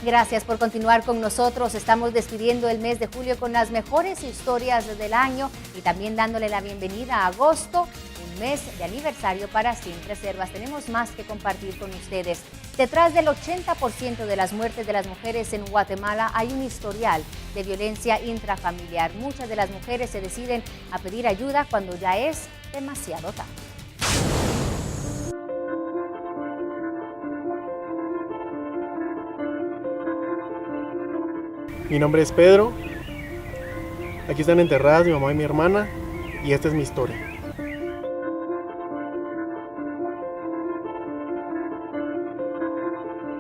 Gracias por continuar con nosotros. Estamos despidiendo el mes de julio con las mejores historias del año y también dándole la bienvenida a agosto, un mes de aniversario para Sin Reservas. Tenemos más que compartir con ustedes. Detrás del 80% de las muertes de las mujeres en Guatemala hay un historial de violencia intrafamiliar. Muchas de las mujeres se deciden a pedir ayuda cuando ya es demasiado tarde. Mi nombre es Pedro, aquí están enterradas mi mamá y mi hermana y esta es mi historia.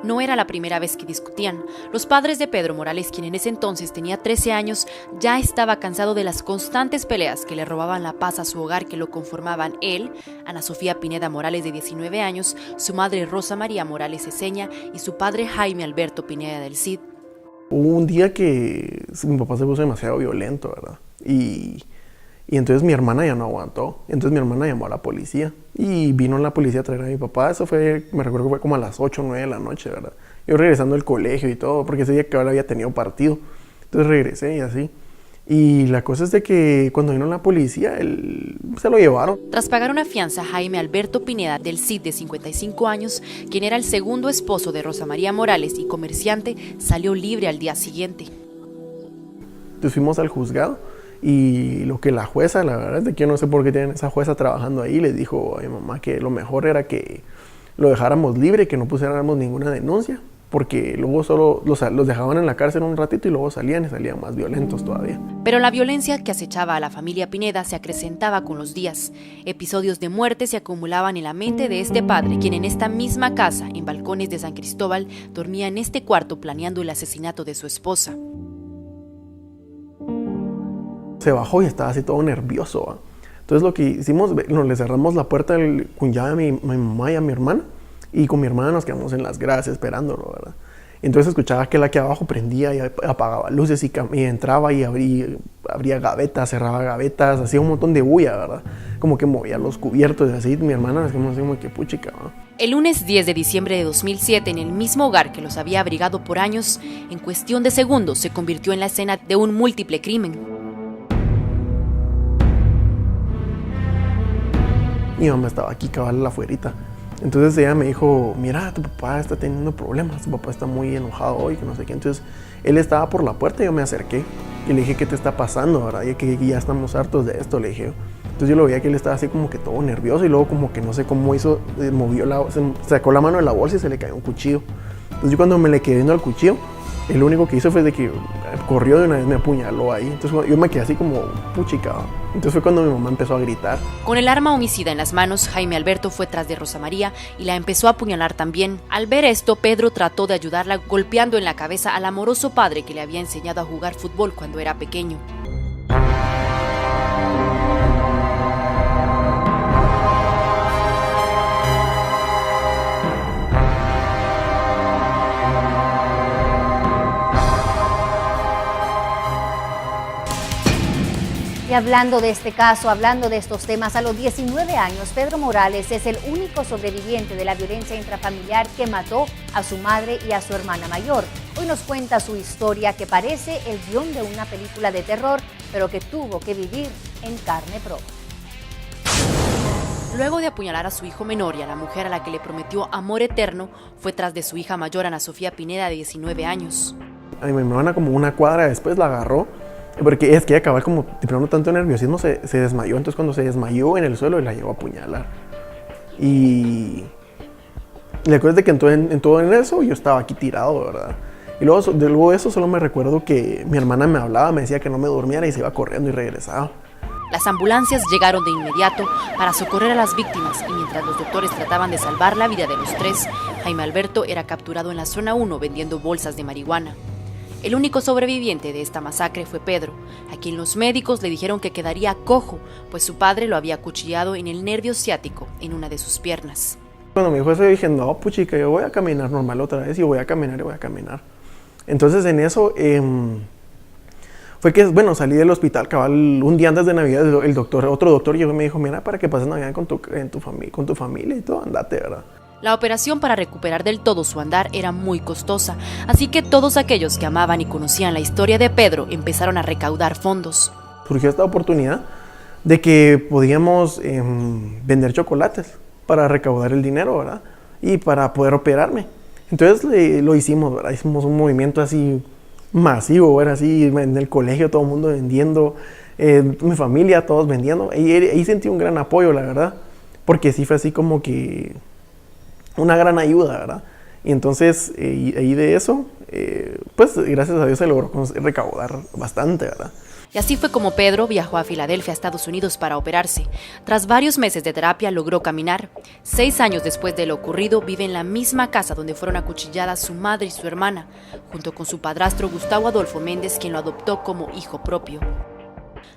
No era la primera vez que discutían. Los padres de Pedro Morales, quien en ese entonces tenía 13 años, ya estaba cansado de las constantes peleas que le robaban la paz a su hogar, que lo conformaban él, Ana Sofía Pineda Morales de 19 años, su madre Rosa María Morales Eseña y su padre Jaime Alberto Pineda del Cid. Hubo un día que mi papá se puso demasiado violento, ¿verdad? Y entonces mi hermana ya no aguantó. Entonces mi hermana llamó a la policía. Y vino la policía a traer a mi papá. Eso fue, me recuerdo que fue como a las 8 o 9 de la noche, ¿verdad? Yo regresando del colegio y todo, porque ese día que ahora había tenido partido. Entonces regresé y así. Y la cosa es de que cuando vino la policía, se lo llevaron. Tras pagar una fianza, Jaime Alberto Pineda del Cid, de 55 años, quien era el segundo esposo de Rosa María Morales y comerciante, salió libre al día siguiente. Entonces fuimos al juzgado y lo que la jueza, la verdad es que yo no sé por qué tienen esa jueza trabajando ahí, le dijo a mi mamá que lo mejor era que lo dejáramos libre, que no pusiéramos ninguna denuncia, porque luego solo los dejaban en la cárcel un ratito y luego salían más violentos todavía. Pero la violencia que acechaba a la familia Pineda se acrecentaba con los días. Episodios de muerte se acumulaban en la mente de este padre, quien en esta misma casa, en Balcones de San Cristóbal, dormía en este cuarto planeando el asesinato de su esposa. Se bajó y estaba así todo nervioso, ¿va? Entonces lo que hicimos, le cerramos la puerta con llave a mi mamá y a mi hermana, y con mi hermana nos quedamos en las gradas esperándolo, ¿verdad? Entonces escuchaba que la que abajo prendía y apagaba luces y entraba y abría gavetas, cerraba gavetas, hacía un montón de bulla, ¿verdad? Como que movía los cubiertos y así. Mi hermana nos quedamos así como que puchica, ¿no? El lunes 10 de diciembre de 2007, en el mismo hogar que los había abrigado por años, en cuestión de segundos se convirtió en la escena de un múltiple crimen. Mi mamá estaba aquí cabal afuerita. Entonces ella me dijo, mira, tu papá está teniendo problemas, tu papá está muy enojado hoy, que no sé qué. Entonces él estaba por la puerta y yo me acerqué y le dije, ¿qué te está pasando, verdad? Y que ya estamos hartos de esto, le dije. Entonces yo lo veía que él estaba así como que todo nervioso y luego como que no sé cómo hizo, sacó la mano de la bolsa y se le cayó un cuchillo. Entonces yo cuando me le quedé viendo al cuchillo, el único que hizo fue de que corrió de una vez, me apuñaló ahí. Entonces yo me quedé así como puchica. Entonces fue cuando mi mamá empezó a gritar. Con el arma homicida en las manos, Jaime Alberto fue tras de Rosa María y la empezó a apuñalar también. Al ver esto, Pedro trató de ayudarla golpeando en la cabeza al amoroso padre que le había enseñado a jugar fútbol cuando era pequeño. Y hablando de este caso, hablando de estos temas, a los 19 años, Pedro Morales es el único sobreviviente de la violencia intrafamiliar que mató a su madre y a su hermana mayor. Hoy nos cuenta su historia que parece el guión de una película de terror, pero que tuvo que vivir en carne propia. Luego de apuñalar a su hijo menor y a la mujer a la que le prometió amor eterno, fue tras de su hija mayor, Ana Sofía Pineda, de 19 años. A mi hermana como una cuadra después la agarró, porque es que ella acababa como de pronto tanto nerviosismo se desmayó. Entonces cuando se desmayó en el suelo la llevó a apuñalar. Y la cosa es de que en todo eso yo estaba aquí tirado, ¿verdad? Y luego de eso solo me recuerdo que mi hermana me hablaba, me decía que no me durmiera y se iba corriendo y regresaba. Las ambulancias llegaron de inmediato para socorrer a las víctimas y mientras los doctores trataban de salvar la vida de los tres, Jaime Alberto era capturado en la zona 1 vendiendo bolsas de marihuana. El único sobreviviente de esta masacre fue Pedro, a quien los médicos le dijeron que quedaría cojo, pues su padre lo había acuchillado en el nervio ciático en una de sus piernas. Cuando me dijo eso dije, no, puchica, yo voy a caminar normal otra vez y voy a caminar y voy a caminar. Entonces en eso fue que, bueno, salí del hospital cabal un día antes de Navidad, otro doctor llegó y me dijo, mira, para que pases Navidad con tu familia y todo, andate, ¿verdad? La operación para recuperar del todo su andar era muy costosa, así que todos aquellos que amaban y conocían la historia de Pedro empezaron a recaudar fondos. Surgió esta oportunidad de que podíamos vender chocolates para recaudar el dinero, ¿verdad? Y para poder operarme. Entonces lo hicimos, ¿verdad? Hicimos un movimiento así masivo, ¿verdad? Así en el colegio todo el mundo vendiendo, mi familia todos vendiendo. Y ahí sentí un gran apoyo, la verdad, porque sí fue así como que una gran ayuda, ¿verdad? Y entonces ahí de eso, pues gracias a Dios se logró recaudar bastante, ¿verdad? Y así fue como Pedro viajó a Filadelfia, Estados Unidos, para operarse. Tras varios meses de terapia logró caminar. 6 años después de lo ocurrido, vive en la misma casa donde fueron acuchilladas su madre y su hermana, junto con su padrastro Gustavo Adolfo Méndez, quien lo adoptó como hijo propio.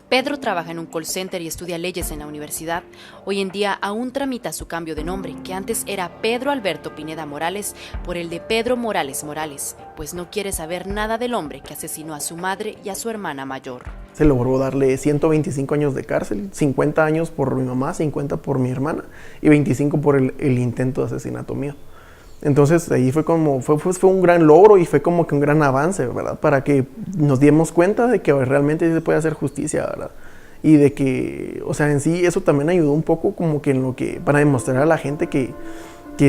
Pedro trabaja en un call center y estudia leyes en la universidad. Hoy en día aún tramita su cambio de nombre, que antes era Pedro Alberto Pineda Morales, por el de Pedro Morales Morales, pues no quiere saber nada del hombre que asesinó a su madre y a su hermana mayor. Se logró darle 125 años de cárcel, 50 años por mi mamá, 50 por mi hermana y 25 por el intento de asesinato mío. Entonces ahí fue un gran logro y fue como que un gran avance, ¿verdad? Para que nos diéramos cuenta de que realmente se puede hacer justicia, ¿verdad? Y de que, o sea, en sí eso también ayudó un poco como que para demostrar a la gente que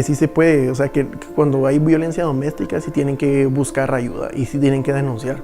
sí se puede, o sea, que cuando hay violencia doméstica sí tienen que buscar ayuda y sí tienen que denunciar.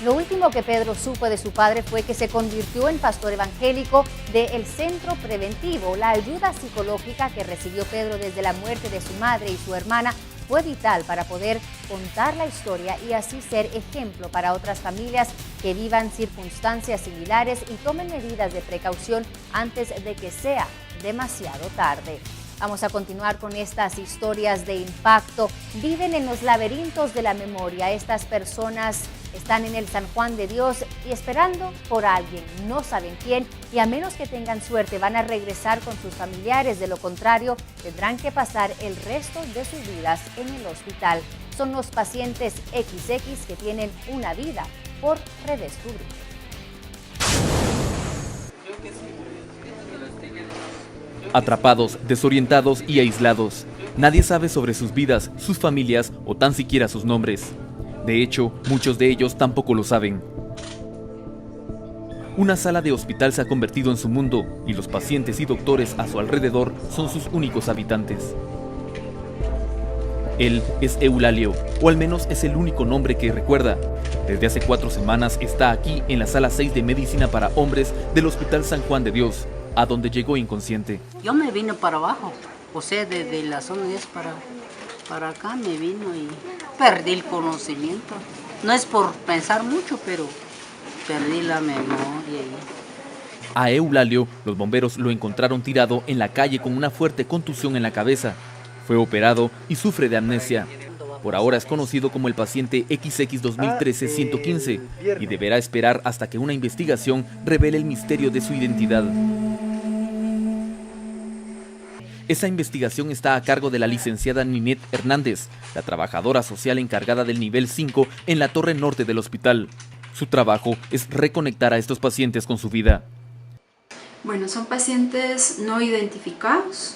Lo último que Pedro supo de su padre fue que se convirtió en pastor evangélico del Centro Preventivo. La ayuda psicológica que recibió Pedro desde la muerte de su madre y su hermana fue vital para poder contar la historia y así ser ejemplo para otras familias que vivan circunstancias similares y tomen medidas de precaución antes de que sea demasiado tarde. Vamos a continuar con estas historias de impacto. Viven en los laberintos de la memoria. Estas personas están en el San Juan de Dios y esperando por alguien. No saben quién y a menos que tengan suerte van a regresar con sus familiares. De lo contrario, tendrán que pasar el resto de sus vidas en el hospital. Son los pacientes XX que tienen una vida por redescubrir. Atrapados, desorientados y aislados. Nadie sabe sobre sus vidas, sus familias o tan siquiera sus nombres. De hecho, muchos de ellos tampoco lo saben. Una sala de hospital se ha convertido en su mundo y los pacientes y doctores a su alrededor son sus únicos habitantes. Él es Eulalio, o al menos es el único nombre que recuerda. Desde hace 4 semanas está aquí en la sala 6 de Medicina para Hombres del Hospital San Juan de Dios, a donde llegó inconsciente. Yo me vine para abajo, o sea, desde la zona 10 para acá me vino y perdí el conocimiento. No es por pensar mucho, pero perdí la memoria. A Eulalio, los bomberos lo encontraron tirado en la calle con una fuerte contusión en la cabeza. Fue operado y sufre de amnesia. Por ahora es conocido como el paciente XX 2013-115 y deberá esperar hasta que una investigación revele el misterio de su identidad. Esa investigación está a cargo de la licenciada Ninette Hernández, la trabajadora social encargada del nivel 5 en la torre norte del hospital. Su trabajo es reconectar a estos pacientes con su vida. Bueno, son pacientes no identificados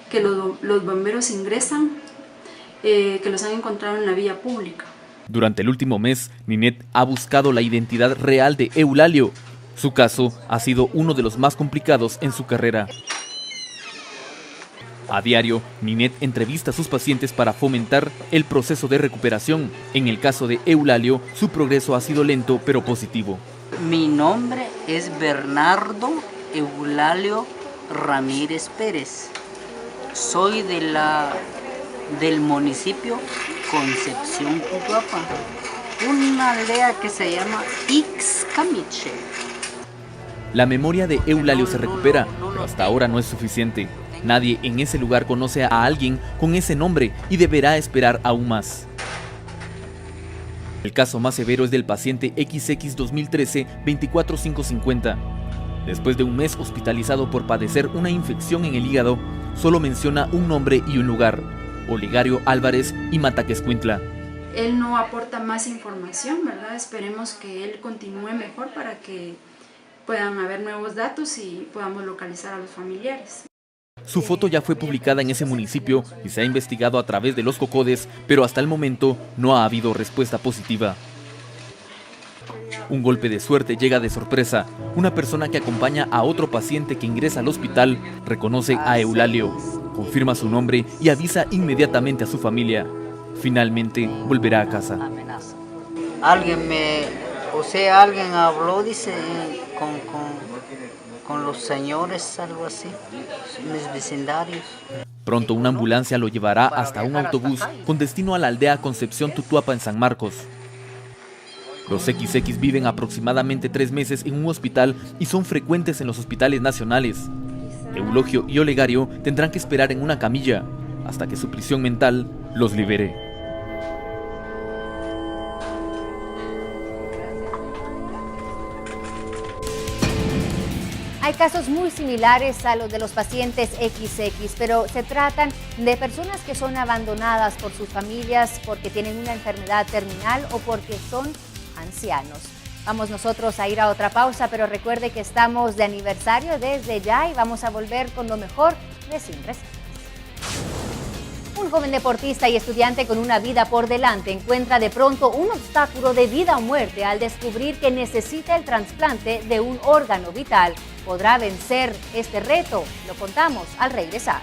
que los bomberos ingresan, que los han encontrado en la vía pública. Durante el último mes, Ninette ha buscado la identidad real de Eulalio. Su caso ha sido uno de los más complicados en su carrera. A diario, Ninette entrevista a sus pacientes para fomentar el proceso de recuperación. En el caso de Eulalio, su progreso ha sido lento pero positivo. Mi nombre es Bernardo Eulalio Ramírez Pérez. Soy del municipio Concepción Cutuapa, una aldea que se llama Ixcamiche. La memoria de Eulalio se recupera, pero hasta ahora no es suficiente. Nadie en ese lugar conoce a alguien con ese nombre y deberá esperar aún más. El caso más severo es del paciente XX 2013-24550. Después de un mes hospitalizado por padecer una infección en el hígado, solo menciona un nombre y un lugar: Olegario Álvarez y Mataquescuintla. Él no aporta más información, ¿verdad? Esperemos que él continúe mejor para que puedan haber nuevos datos y podamos localizar a los familiares. Su foto ya fue publicada en ese municipio y se ha investigado a través de los COCODES, pero hasta el momento no ha habido respuesta positiva. Un golpe de suerte llega de sorpresa. Una persona que acompaña a otro paciente que ingresa al hospital reconoce a Eulalio, confirma su nombre y avisa inmediatamente a su familia. Finalmente volverá a casa. Alguien habló, dice, con los señores, algo así, mis vecindarios. Pronto una ambulancia lo llevará hasta un autobús con destino a la aldea Concepción Tutuapa en San Marcos. Los XX viven aproximadamente 3 meses en un hospital y son frecuentes en los hospitales nacionales. Eulogio y Olegario tendrán que esperar en una camilla hasta que su prisión mental los libere. Hay casos muy similares a los de los pacientes XX, pero se tratan de personas que son abandonadas por sus familias porque tienen una enfermedad terminal o porque son ancianos. Vamos nosotros a ir a otra pausa, pero recuerde que estamos de aniversario desde ya y vamos a volver con lo mejor de Sin Recetas. Un joven deportista y estudiante con una vida por delante encuentra de pronto un obstáculo de vida o muerte al descubrir que necesita el trasplante de un órgano vital. ¿Podrá vencer este reto? Lo contamos al regresar.